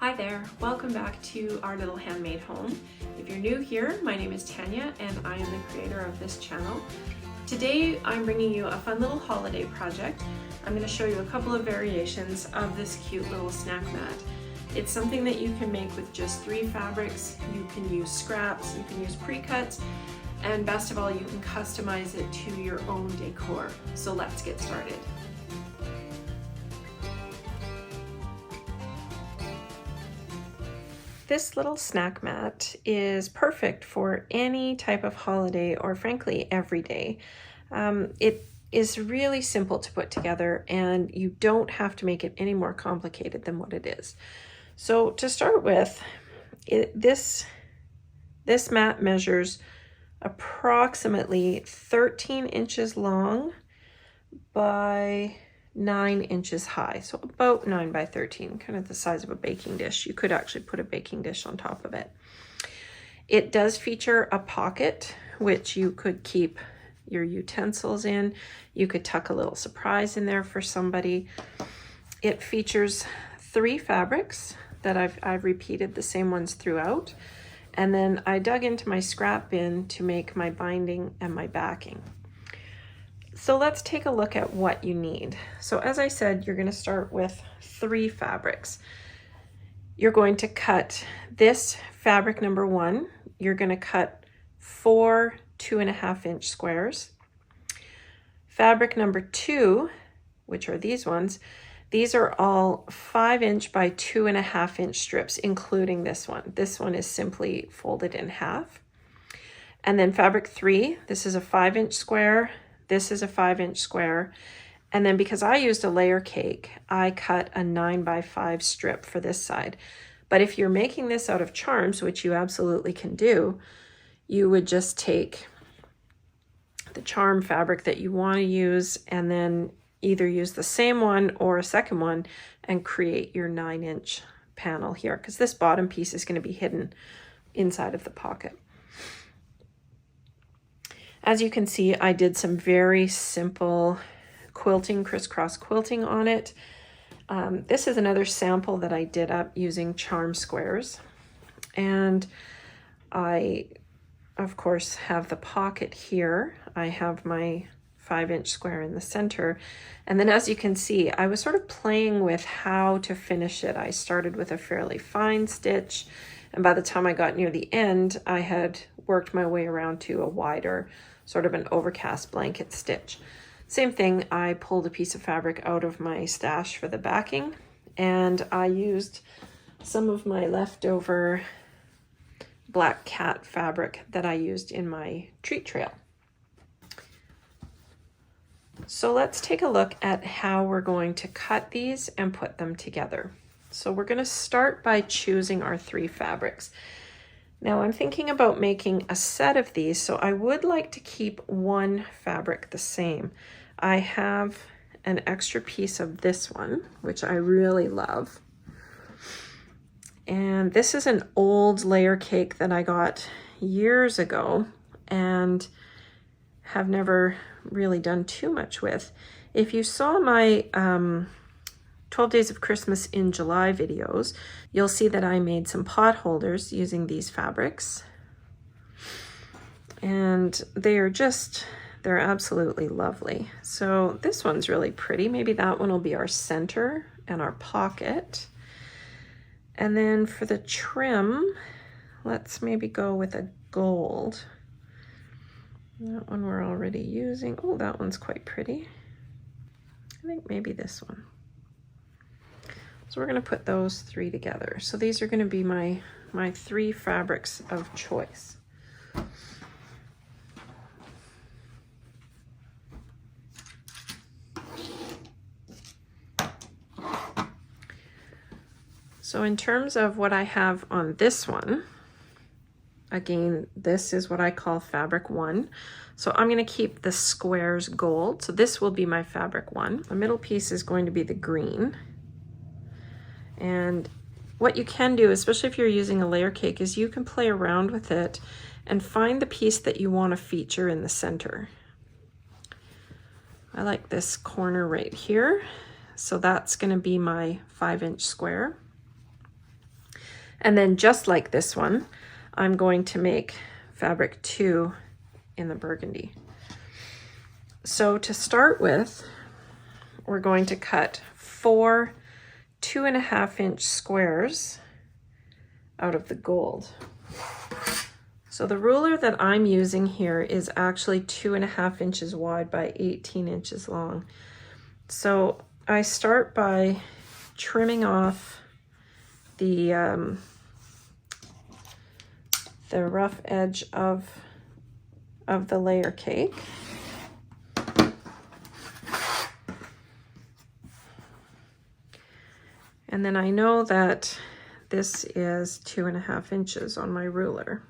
Hi there, welcome back to our little handmade home. If you're new here, my name is Tanya and I am the creator of this channel. Today I'm bringing you a fun little holiday project. I'm going to show you a couple of variations of this cute little snack mat. It's something that you can make with just 3 fabrics. You can use scraps, you can use pre-cuts, and best of all, you can customize it to your own decor. So let's get started. This little snack mat is perfect for any type of holiday or frankly every day. It is really simple to put together and you don't have to make it any more complicated than what it is. So to start with, this mat measures approximately 13 inches long by 9 inches high, so about 9 by 13, kind of the size of a baking dish. You could actually put a baking dish on top of it. It does feature a pocket, which you could keep your utensils in. You could tuck a little surprise in there for somebody. It features 3 fabrics that I've repeated the same ones throughout. And then I dug into my scrap bin to make my binding and my backing. So let's take a look at what you need. So as I said, you're going to start with 3 fabrics. You're going to cut this fabric number 1. You're going to cut 4 2.5-inch squares. Fabric number 2, which are these ones, these are all 5-inch by 2.5-inch strips, including this one. This one is simply folded in half. And then fabric 3, this is a 5-inch square. This is a 5-inch square. And then because I used a layer cake, I cut a 9 by 5 strip for this side. But if you're making this out of charms, which you absolutely can do, you would just take the charm fabric that you want to use and then either use the same one or a second one and create your 9-inch panel here, because this bottom piece is going to be hidden inside of the pocket. As you can see, I did some very simple quilting, crisscross quilting on it. This is another sample that I did up using charm squares. And I, of course, have the pocket here. I have my 5-inch square in the center. And then as you can see, I was sort of playing with how to finish it. I started with a fairly fine stitch. And by the time I got near the end, I had worked my way around to a wider, sort of an overcast blanket stitch. Same thing, I pulled a piece of fabric out of my stash for the backing, and I used some of my leftover black cat fabric that I used in my treat trail. So let's take a look at how we're going to cut these and put them together. So we're going to start by choosing our 3 fabrics. Now I'm thinking about making a set of these, so I would like to keep one fabric the same. I have an extra piece of this one, which I really love. And this is an old layer cake that I got years ago and have never really done too much with. If you saw my 12 Days of Christmas in July videos, you'll see that I made some pot holders using these fabrics. And they're absolutely lovely. So this one's really pretty. Maybe that one will be our center and our pocket. And then for the trim, let's maybe go with a gold. That one we're already using. Oh, that one's quite pretty. I think maybe this one. So we're going to put those 3 together. So these are going to be my 3 fabrics of choice. So in terms of what I have on this one, again, this is what I call fabric 1. So I'm going to keep the squares gold. So this will be my fabric 1. The middle piece is going to be the green. And what you can do, especially if you're using a layer cake, is you can play around with it and find the piece that you want to feature in the center. I like this corner right here. So that's going to be my 5-inch square. And then just like this one, I'm going to make fabric 2 in the burgundy. So to start with, we're going to cut 4 2.5-inch squares out of the gold. So the ruler that I'm using here is actually 2.5 inches wide by 18 inches long. So I start by trimming off the rough edge of the layer cake. And then I know that this is 2.5 inches on my ruler.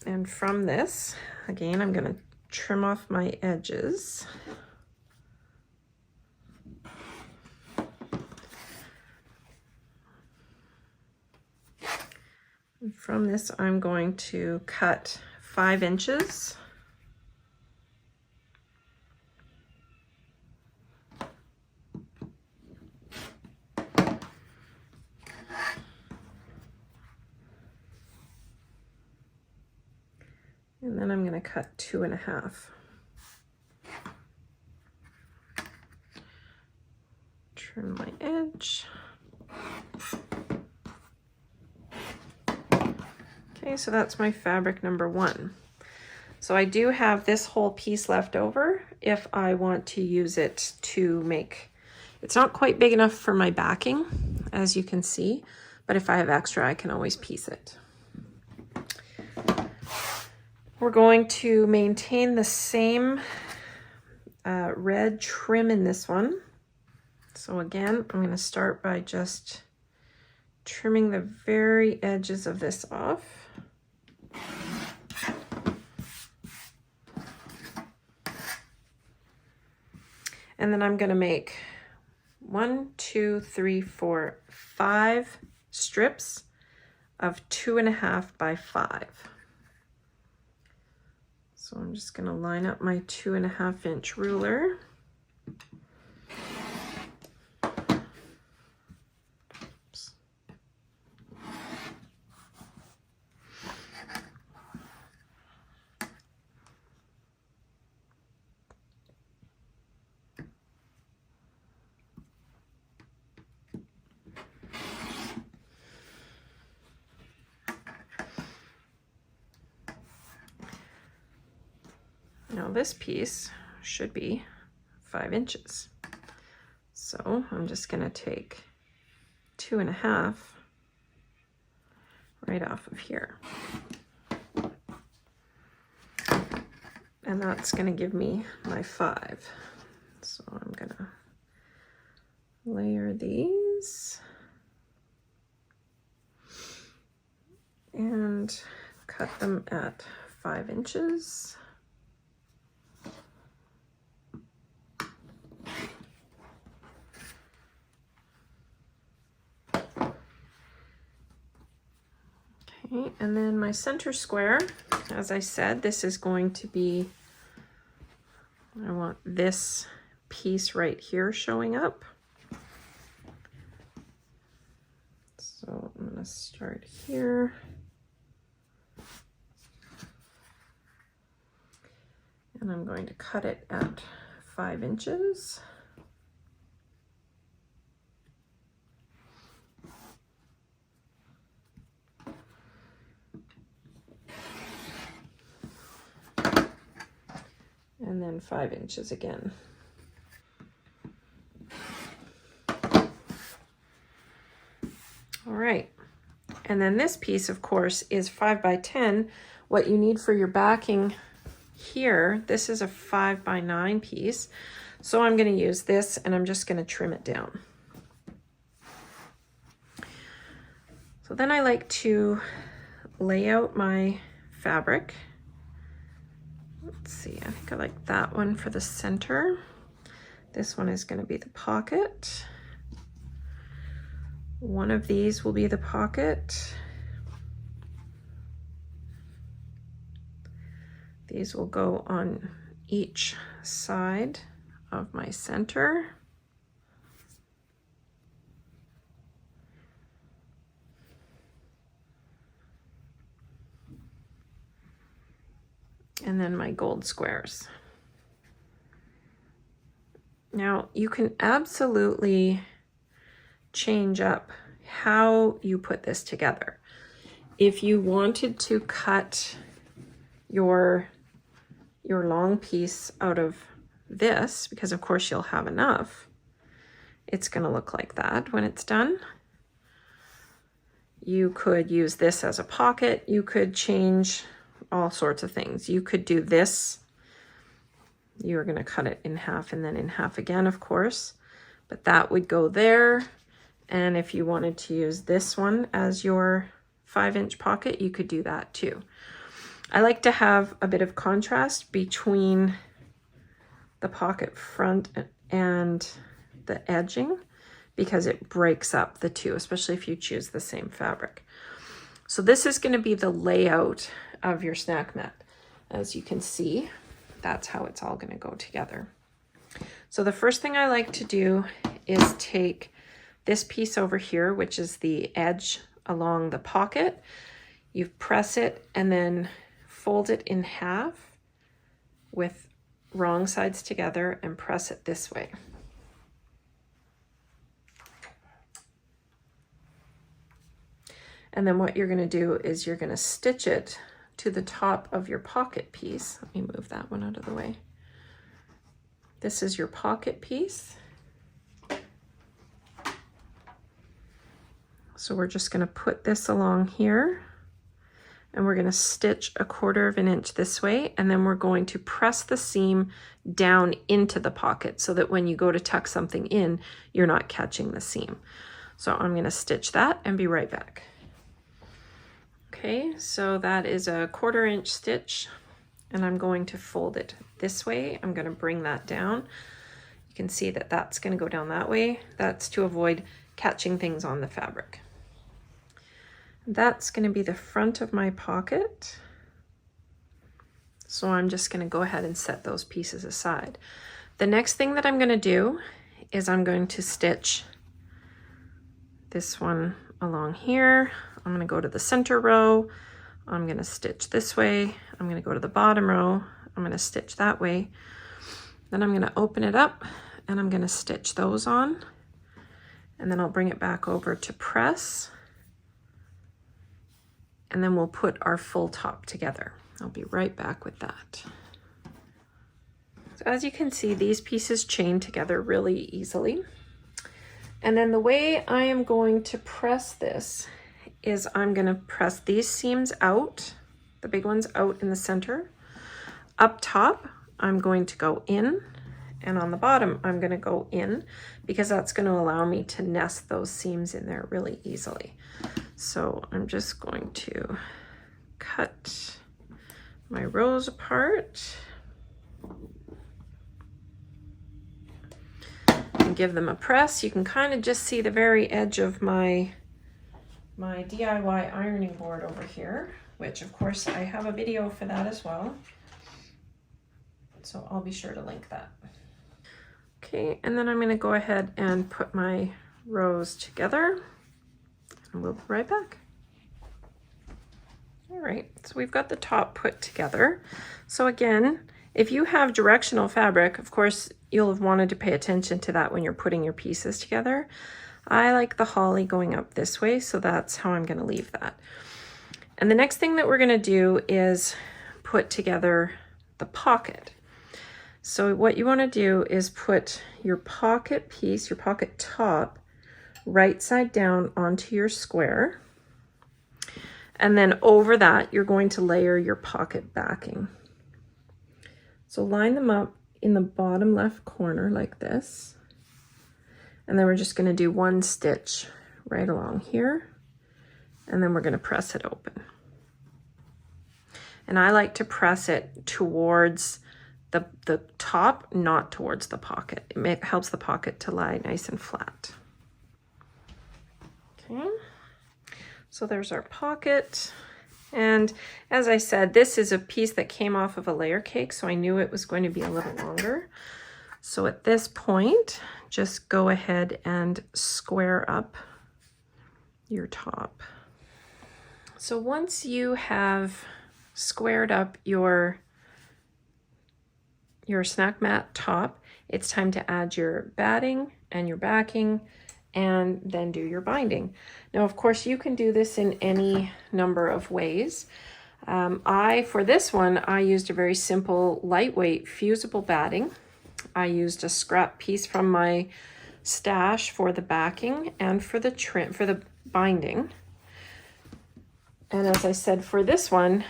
And from this, again, I'm going to trim off my edges. And from this, I'm going to cut 5 inches. And then I'm going to cut 2.5. Trim my edge. Okay, so that's my fabric number 1. So I do have this whole piece left over if I want to use it to make, it's not quite big enough for my backing, as you can see, but if I have extra, I can always piece it. We're going to maintain the same red trim in this one. So again, I'm going to start by just trimming the very edges of this off. And then I'm going to make 1, 2, 3, 4, 5 strips of 2.5 by 5. So I'm just going to line up my 2.5-inch ruler. Oops. Now this piece should be 5 inches. So I'm just going to take 2.5 right off of here. And that's going to give me my 5. So I'm going to layer these and cut them at 5 inches. Okay, and then my center square, as I said, this is going to be, I want this piece right here showing up. So I'm going to start here. And I'm going to cut it at 5 inches. And then 5 inches again. All right. And then this piece, of course, is 5 by 10. What you need for your backing here, this is a 5 by 9 piece. So I'm going to use this and I'm just going to trim it down. So then I like to lay out my fabric. Let's see, I think I like that one for the center. This one is going to be the pocket. One of these will be the pocket. These will go on each side of my center. And then my gold squares. Now you can absolutely change up how you put this together. If you wanted to cut your long piece out of this, because of course you'll have enough, it's going to look like that when it's done. You could use this as a pocket. You could change all sorts of things. You could do this. You're going to cut it in half and then in half again, of course, but that would go there. And if you wanted to use this one as your 5-inch pocket, you could do that too. I like to have a bit of contrast between the pocket front and the edging because it breaks up the two, especially if you choose the same fabric. So this is going to be the layout of your snack mat. As you can see, that's how it's all going to go together. So the first thing I like to do is take this piece over here, which is the edge along the pocket. You press it and then fold it in half with wrong sides together and press it this way. And then what you're going to do is you're going to stitch it to the top of your pocket piece. Let me move that one out of the way. This is your pocket piece. So we're just going to put this along here and we're going to stitch 1/4 inch this way, and then we're going to press the seam down into the pocket so that when you go to tuck something in, you're not catching the seam. So I'm going to stitch that and be right back. Okay, so that is a 1/4 inch stitch, and I'm going to fold it this way. I'm going to bring that down. You can see that that's going to go down that way. That's to avoid catching things on the fabric. That's going to be the front of my pocket. So I'm just going to go ahead and set those pieces aside. The next thing that I'm going to do is I'm going to stitch this one along here. I'm going to go to the center row. I'm going to stitch this way. I'm going to go to the bottom row. I'm going to stitch that way. Then I'm going to open it up and I'm going to stitch those on. And then I'll bring it back over to press. And then we'll put our full top together. I'll be right back with that. So as you can see, these pieces chain together really easily. And then the way I am going to press this is I'm going to press these seams out, the big ones out in the center. Up top, I'm going to go in, and on the bottom, I'm going to go in because that's going to allow me to nest those seams in there really easily. So I'm just going to cut my rows apart and give them a press. You can kind of just see the very edge of my DIY ironing board over here, which of course I have a video for that as well. So I'll be sure to link that. Okay, and then I'm going to go ahead and put my rows together and we'll be right back. All right, so we've got the top put together. So again, if you have directional fabric, of course, you'll have wanted to pay attention to that when you're putting your pieces together. I like the holly going up this way, so that's how I'm going to leave that. And the next thing that we're going to do is put together the pocket. So what you want to do is put your pocket piece, your pocket top, right side down onto your square. And then over that, you're going to layer your pocket backing. So line them up in the bottom left corner like this. And then we're just going to do one stitch right along here. And then we're going to press it open. And I like to press it towards the top, not towards the pocket. It helps the pocket to lie nice and flat. Okay, so there's our pocket. And as I said, this is a piece that came off of a layer cake, so I knew it was going to be a little longer. So at this point, just go ahead and square up your top. So once you have squared up your snack mat top, it's time to add your batting and your backing and then do your binding. Now, of course, you can do this in any number of ways. For this one, I used a very simple, lightweight, fusible batting. I used a scrap piece from my stash for the backing and for the trim, for the binding. And as I said, for this one,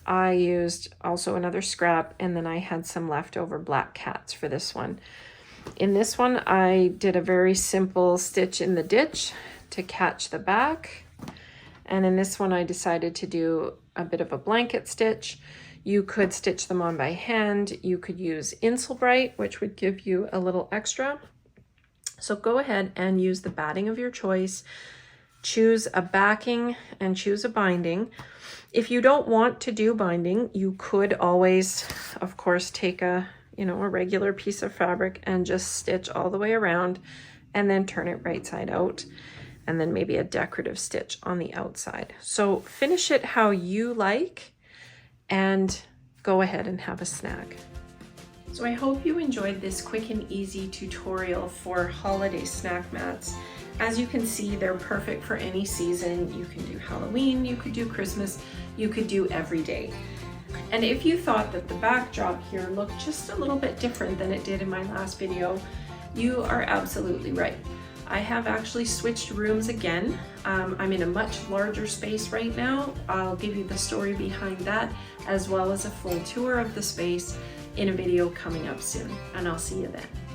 I used also another scrap, and then I had some leftover black cats for this one. In this one, I did a very simple stitch in the ditch to catch the back. And in this one, I decided to do a bit of a blanket stitch. You could stitch them on by hand. You could use Insulbrite, which would give you a little extra. So go ahead and use the batting of your choice. Choose a backing and choose a binding. If you don't want to do binding, you could always, of course, take a regular piece of fabric and just stitch all the way around and then turn it right side out, and then maybe a decorative stitch on the outside. So finish it how you like and go ahead and have a snack. So I hope you enjoyed this quick and easy tutorial for holiday snack mats. As you can see, they're perfect for any season. You can do Halloween, you could do Christmas, you could do every day. And if you thought that the backdrop here looked just a little bit different than it did in my last video, you are absolutely right. I have actually switched rooms again. I'm in a much larger space right now. I'll give you the story behind that, as well as a full tour of the space in a video coming up soon, and I'll see you then.